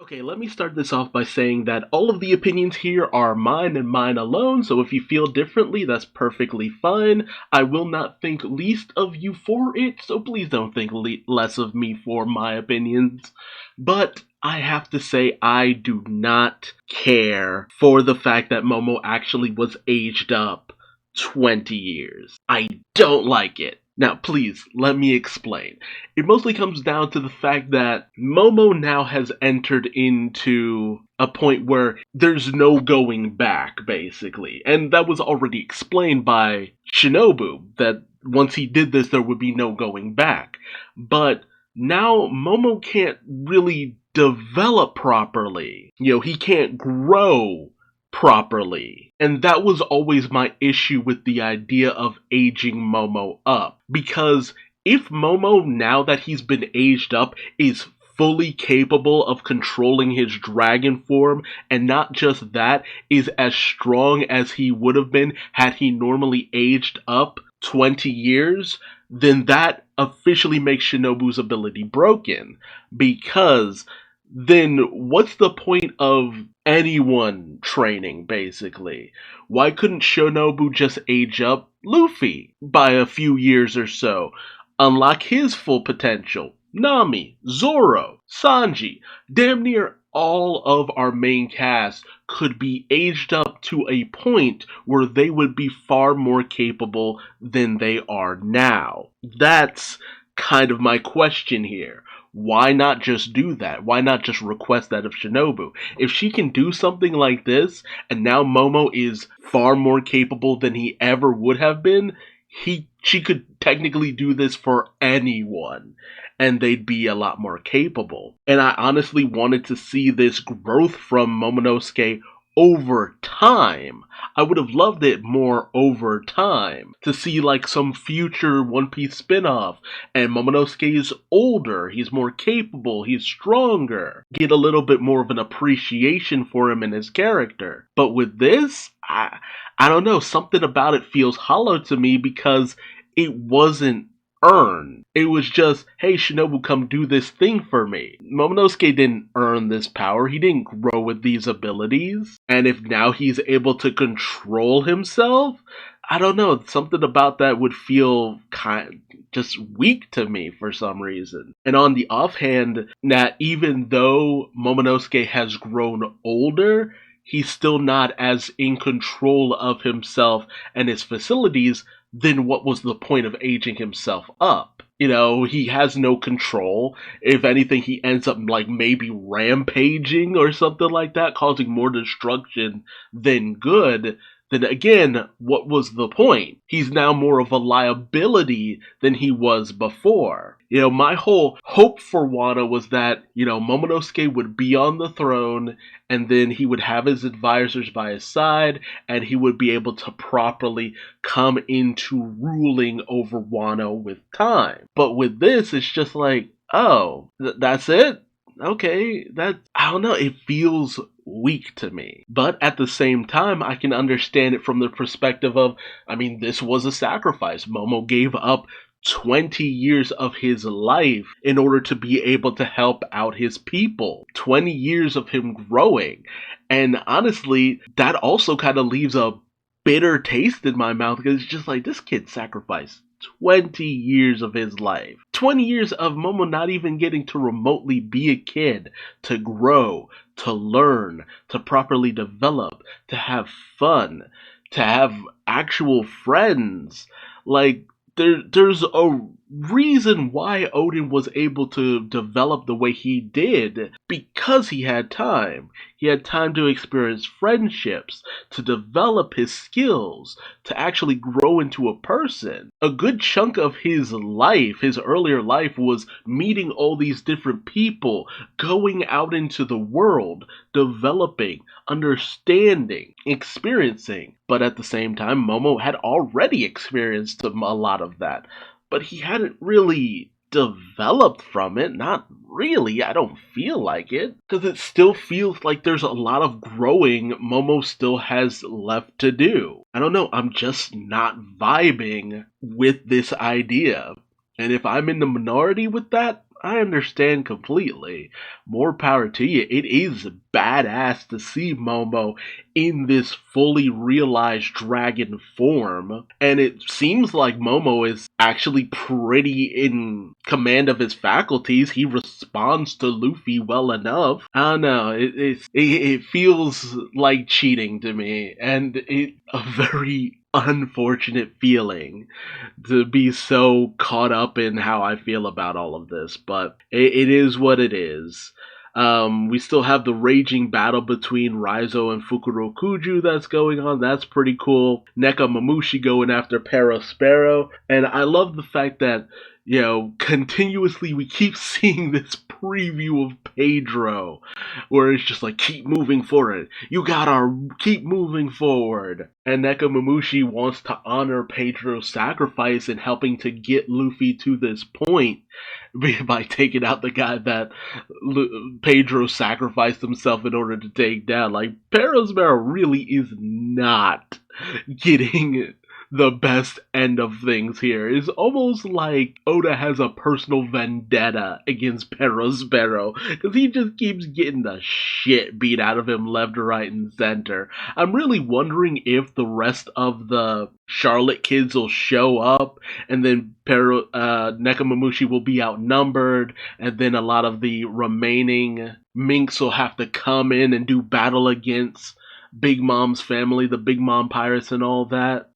Okay, let me start this off by saying that all of the opinions here are mine and mine alone, so if you feel differently, that's perfectly fine. I will not think least of you for it, so please don't think less of me for my opinions. But I have to say, I do not care for the fact that Momo actually was aged up 20 years. I don't like it. Now, please, let me explain. It mostly comes down to the fact that Momo now has entered into a point where there's no going back, basically. And that was already explained by Shinobu, that once he did this, there would be no going back. But now Momo can't really develop properly. He can't grow properly. And that was always my issue with the idea of aging Momo up. Because if Momo, now that he's been aged up, is fully capable of controlling his dragon form, and not just that, is as strong as he would have been had he normally aged up 20 years, then that officially makes Shinobu's ability broken. Because then what's the point of anyone training, basically? Why couldn't Shinobu just age up Luffy by a few years or so? Unlock his full potential. Nami, Zoro, Sanji, damn near all of our main cast could be aged up to a point where they would be far more capable than they are now. That's kind of my question here. Why not just do that? Why not just request that of Shinobu? If she can do something like this, and now Momo is far more capable than he ever would have been, she could technically do this for anyone, and they'd be a lot more capable. And I honestly wanted to see this growth from Momonosuke over time. I would have loved it more over time, to see like some future One Piece spin-off, and Momonosuke is older, he's more capable, he's stronger, get a little bit more of an appreciation for him and his character. But with this, I don't know, something about it feels hollow to me because it wasn't earned. It was just, hey Shinobu, come do this thing for me. Momonosuke didn't earn this power, he didn't grow with these abilities, and if now he's able to control himself, I don't know, something about that would feel just weak to me for some reason. And on the offhand, that even though Momonosuke has grown older, he's still not as in control of himself and his facilities, then what was the point of aging himself up? He has no control. If anything, he ends up like maybe rampaging or something like that, causing more destruction than good. Then again, what was the point? He's now more of a liability than he was before. My whole hope for Wano was that, Momonosuke would be on the throne, and then he would have his advisors by his side, and he would be able to properly come into ruling over Wano with time. But with this, it's just like, oh, that's it? Okay, I don't know, it feels weak to me. But at the same time, I can understand it from the perspective of, this was a sacrifice. Momo gave up 20 years of his life in order to be able to help out his people. 20 years of him growing. And honestly, that also kind of leaves a bitter taste in my mouth, because it's just like, this kid sacrificed 20 years of his life. 20 years of Momo not even getting to remotely be a kid, to grow, to learn, to properly develop, to have fun, to have actual friends. Like, there's a reason why Odin was able to develop the way he did, because he had time. He had time to experience friendships, to develop his skills, to actually grow into a person. A good chunk of his life, his earlier life, was meeting all these different people, going out into the world, developing, understanding, experiencing. But at the same time, Momo had already experienced a lot of that. But he hadn't really developed from it. Not really, I don't feel like it. Because it still feels like there's a lot of growing Momo still has left to do. I don't know, I'm just not vibing with this idea. And if I'm in the minority with that, I understand completely. More power to you. It is badass to see Momo in this fully realized dragon form. And it seems like Momo is actually pretty in command of his faculties. He responds to Luffy well enough. I don't know. It feels like cheating to me. And it's a very unfortunate feeling to be so caught up in how I feel about all of this, but it is what it is. We still have the raging battle between Raizo and Fukurokuju that's going on. That's pretty cool. Nekamamushi going after Perospero. And I love the fact that, continuously we keep seeing this preview of Pedro, where it's just like, keep moving forward. You gotta keep moving forward. And Nekamamushi wants to honor Pedro's sacrifice in helping to get Luffy to this point by taking out the guy that Pedro sacrificed himself in order to take down. Like, Perospero really is not getting the best end of things here. It's almost like Oda has a personal vendetta against Perospero, because he just keeps getting the shit beat out of him left, right, and center. I'm really wondering if the rest of the Charlotte kids will show up, and then Nekamamushi will be outnumbered, and then a lot of the remaining minks will have to come in and do battle against Big Mom's family, the Big Mom Pirates and all that.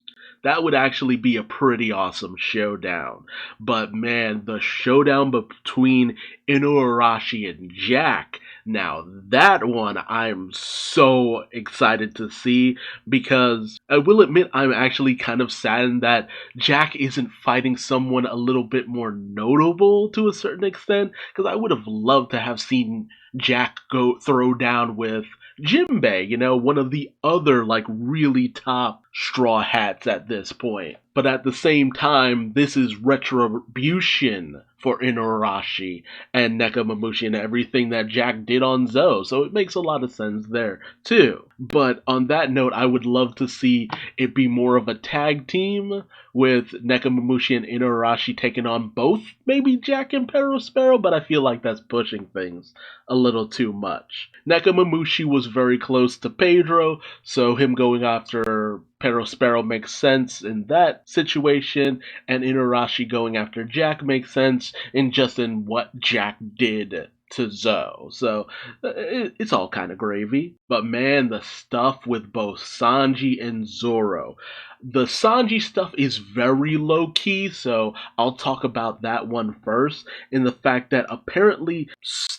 That would actually be a pretty awesome showdown. But man, the showdown between Inuarashi and Jack, now that one I'm so excited to see, because I will admit I'm actually kind of saddened that Jack isn't fighting someone a little bit more notable to a certain extent, because I would have loved to have seen Jack go throw down with Jimbei, one of the other, really top Straw Hats at this point. But at the same time, this is retribution for Inuarashi and Nekamamushi and everything that Jack did on Zou, so it makes a lot of sense there, too. But on that note, I would love to see it be more of a tag team, with Nekamamushi and Inuarashi taking on both, maybe Jack and Perospero, but I feel like that's pushing things a little too much. Nekamamushi was very close to Pedro, so him going after Perospero makes sense in that situation, and Inuarashi going after Jack makes sense in what Jack did to Zou. So it's all kind of gravy. But man, the stuff with both Sanji and Zoro. The Sanji stuff is very low-key, so I'll talk about that one first, in the fact that apparently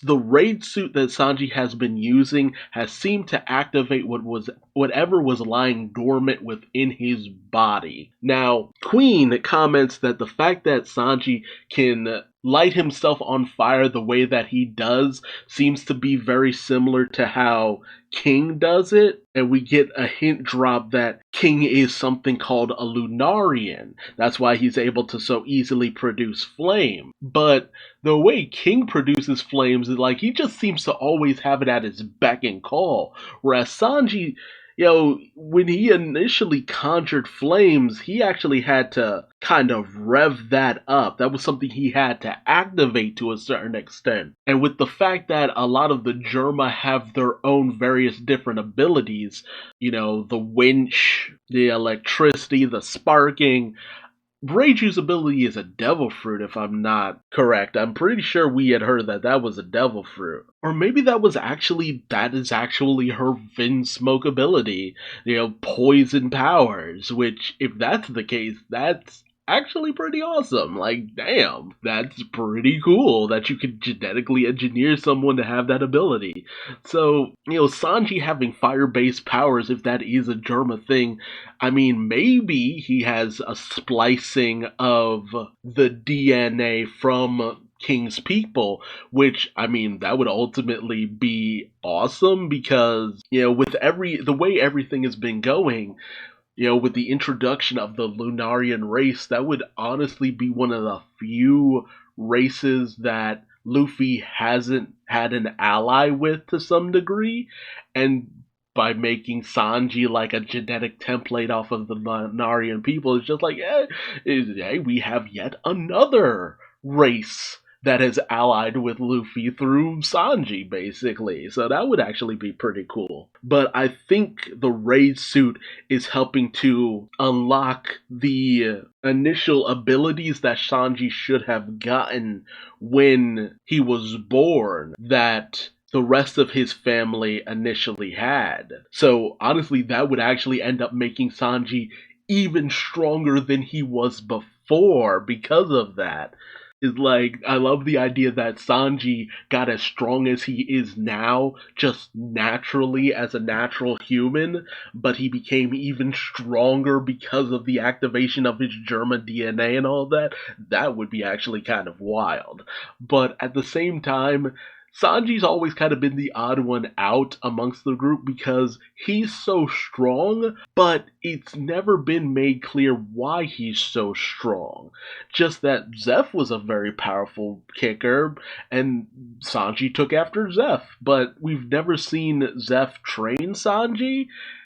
the raid suit that Sanji has been using has seemed to activate whatever was lying dormant within his body. Now, Queen comments that the fact that Sanji can light himself on fire the way that he does seems to be very similar to how King does it, and we get a hint drop that King is something called a Lunarian. That's why he's able to so easily produce flame. But the way King produces flames is he just seems to always have it at his beck and call, whereas Sanji, when he initially conjured flames, he actually had to kind of rev that up. That was something he had to activate to a certain extent. And with the fact that a lot of the Germa have their own various different abilities, the winch, the electricity, the sparking, Reiju's ability is a devil fruit, if I'm not correct. I'm pretty sure we had heard that was a devil fruit. Or maybe that is actually her Vin Smoke ability, poison powers, which, if that's the case, that's actually pretty awesome. Damn, that's pretty cool that you could genetically engineer someone to have that ability. So, Sanji having fire-based powers, if that is a Germa thing, I mean, maybe he has a splicing of the DNA from King's people, which, I mean, that would ultimately be awesome, because, with the way everything has been going, with the introduction of the Lunarian race, that would honestly be one of the few races that Luffy hasn't had an ally with to some degree, and by making Sanji a genetic template off of the Lunarian people, it's just hey, we have yet another race that has allied with Luffy through Sanji, basically. So that would actually be pretty cool. But I think the raid suit is helping to unlock the initial abilities that Sanji should have gotten when he was born that the rest of his family initially had. So honestly, that would actually end up making Sanji even stronger than he was before because of that. Is like, I love the idea that Sanji got as strong as he is now just naturally as a natural human, but he became even stronger because of the activation of his German DNA and all that. That would be actually kind of wild. But at the same time, Sanji's always kind of been the odd one out amongst the group because he's so strong, but it's never been made clear why he's so strong. Just that Zeph was a very powerful kicker, and Sanji took after Zeph, but we've never seen Zeph train Sanji,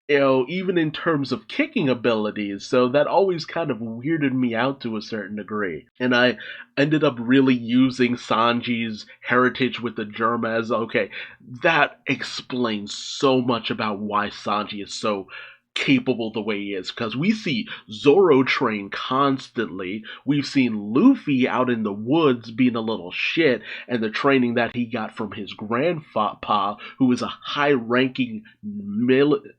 even in terms of kicking abilities, so that always kind of weirded me out to a certain degree. And I ended up really using Sanji's heritage with the Germa as, okay, that explains so much about why Sanji is so capable the way he is, because we see Zoro train constantly. We've seen Luffy out in the woods being a little shit, and the training that he got from his grandpa, who is a high-ranking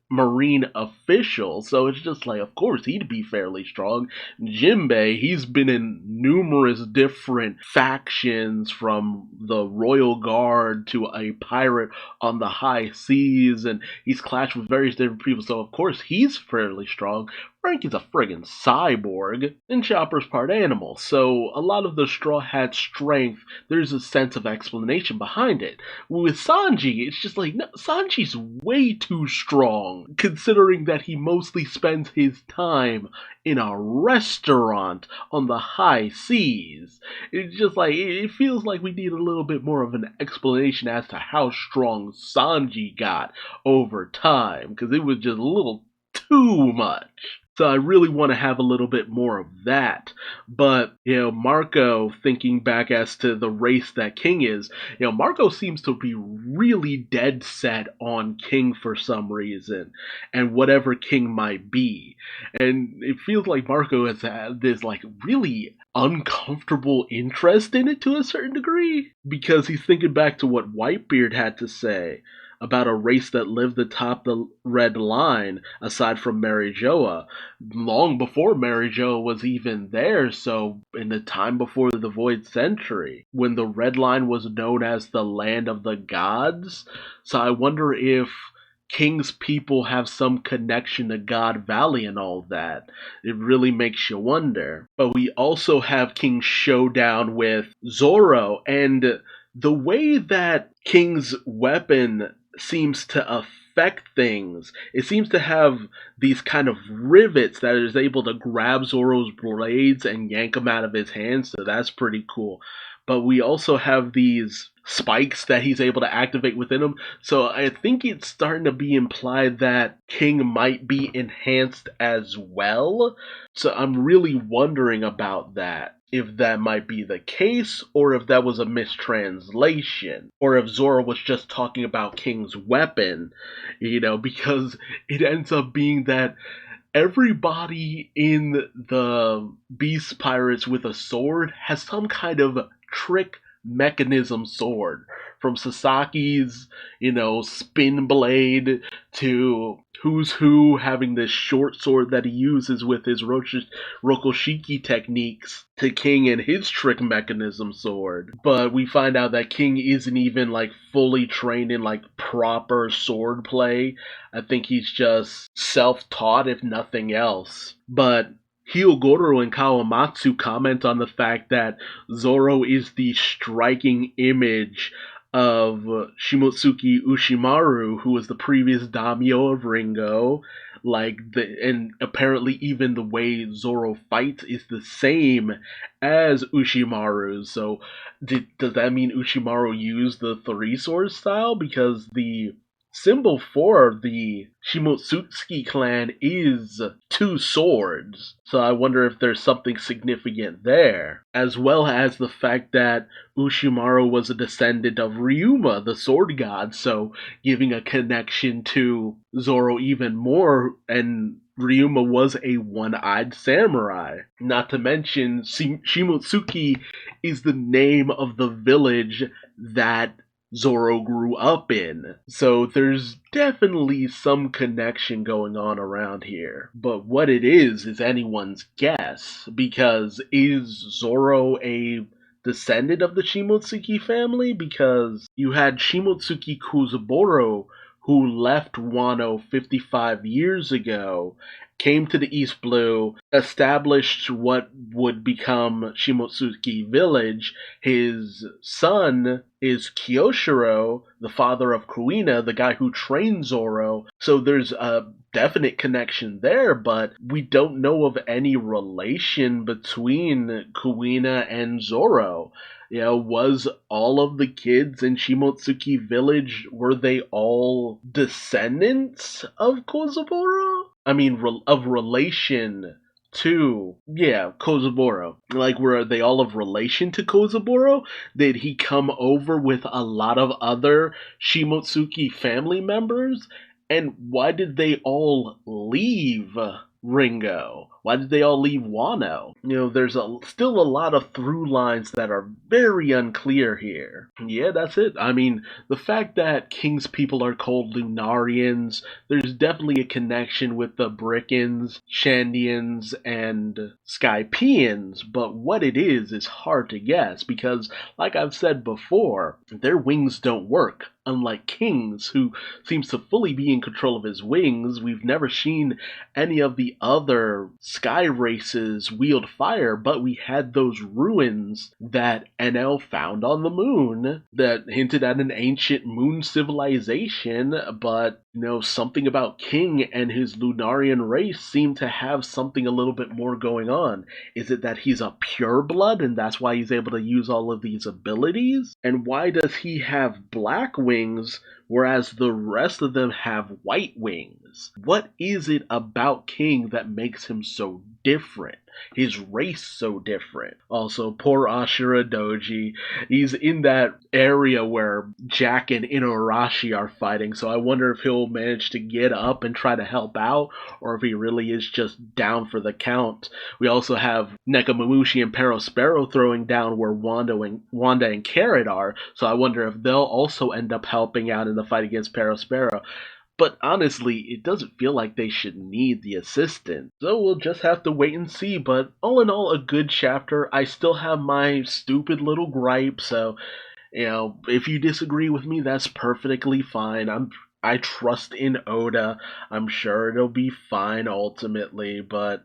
marine official. So it's just like, of course, he'd be fairly strong. Jinbei, he's been in numerous different factions, from the Royal Guard to a pirate on the high seas, and he's clashed with various different people, so of course he's fairly strong. Frank is a friggin' cyborg, and Chopper's part animal, so a lot of the Straw Hat strength, there's a sense of explanation behind it. With Sanji, it's just like, no, Sanji's way too strong, considering that he mostly spends his time in a restaurant on the high seas. It's just like, it feels like we need a little bit more of an explanation as to how strong Sanji got over time, because it was just a little too much. So I really want to have a little bit more of that. But, Marco, thinking back as to the race that King is, Marco seems to be really dead set on King for some reason, and whatever King might be. And it feels like Marco has had this, like, really uncomfortable interest in it to a certain degree, because he's thinking back to what Whitebeard had to say about a race that lived atop the Red Line, aside from Mary Joa, long before Mary Joa was even there, so in the time before the Void Century, when the Red Line was known as the Land of the Gods. So I wonder if King's people have some connection to God Valley and all that. It really makes you wonder. But we also have King's showdown with Zoro, and the way that King's weapon seems to affect things. It seems to have these kind of rivets that is able to grab Zoro's blades and yank them out of his hands, so that's pretty cool. But we also have these spikes that he's able to activate within him, so I think it's starting to be implied that King might be enhanced as well. So I'm really wondering about that, if that might be the case, or if that was a mistranslation, or if Zoro was just talking about King's weapon, because it ends up being that everybody in the Beast Pirates with a sword has some kind of trick mechanism sword. From Sasaki's, spin blade, to Who's Who having this short sword that he uses with his Rokoshiki techniques, to King and his trick mechanism sword. But we find out that King isn't even, like, fully trained in, like, proper sword play. I think he's just self-taught, if nothing else. But Hyogoro and Kawamatsu comment on the fact that Zoro is the striking image of Shimotsuki Ushimaru, who was the previous daimyo of Ringo. And apparently even the way Zoro fights is the same as Ushimaru's. So does that mean Ushimaru used the three sword style? Because the symbol for the Shimotsuki clan is two swords. So I wonder if there's something significant there. As well as the fact that Ushimaru was a descendant of Ryuma, the sword god, so giving a connection to Zoro even more, and Ryuma was a one-eyed samurai. Not to mention, Shimotsuki is the name of the village that Zoro grew up in. So there's definitely some connection going on around here. But what it is anyone's guess, because is Zoro a descendant of the Shimotsuki family? Because you had Shimotsuki Kozaburo, who left Wano 55 years ago, came to the East Blue, established what would become Shimotsuki Village. His son is Kyoshiro, the father of Kuina, the guy who trained Zoro. So there's a definite connection there, but we don't know of any relation between Kuina and Zoro. Was all of the kids in Shimotsuki Village, were they all descendants of Kozaburo? I mean, of relation to, Kozaburo. Like, were they all of relation to Kozaburo? Did he come over with a lot of other Shimotsuki family members? And why did they all leave Ringo? Why did they all leave Wano? There's still a lot of through lines that are very unclear here. Yeah, that's it. I mean, the fact that King's people are called Lunarians, there's definitely a connection with the Brickens, Shandians, and Skypeans, but what it is hard to guess because, like I've said before, their wings don't work. Unlike King's, who seems to fully be in control of his wings, we've never seen any of the other sky races wield fire, but we had those ruins that NL found on the moon that hinted at an ancient moon civilization, but something about King and his Lunarian race seemed to have something a little bit more going on. Is it that he's a pureblood and that's why he's able to use all of these abilities? And why does he have black wings whereas the rest of them have white wings? What is it about King that makes him so different? His race so different. Also, poor Ashura Doji. He's in that area where Jack and Inuarashi are fighting, so I wonder if he'll manage to get up and try to help out, or if he really is just down for the count. We also have Nekomamushi and Perospero throwing down where Wanda and Carrot are, so I wonder if they'll also end up helping out in the fight against Perospero. But honestly, it doesn't feel like they should need the assistance. So we'll just have to wait and see. But all in all, a good chapter. I still have my stupid little gripe. So, if you disagree with me, that's perfectly fine. I trust in Oda. I'm sure it'll be fine ultimately, but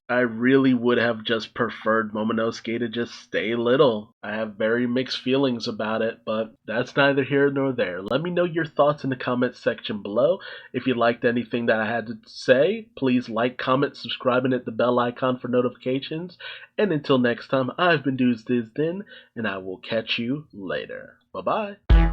I really would have just preferred Momonosuke to just stay little. I have very mixed feelings about it, but that's neither here nor there. Let me know your thoughts in the comments section below. If you liked anything that I had to say, please like, comment, subscribe, and hit the bell icon for notifications. And until next time, I've been Duuz-Diz-Din, and I will catch you later. Bye-bye.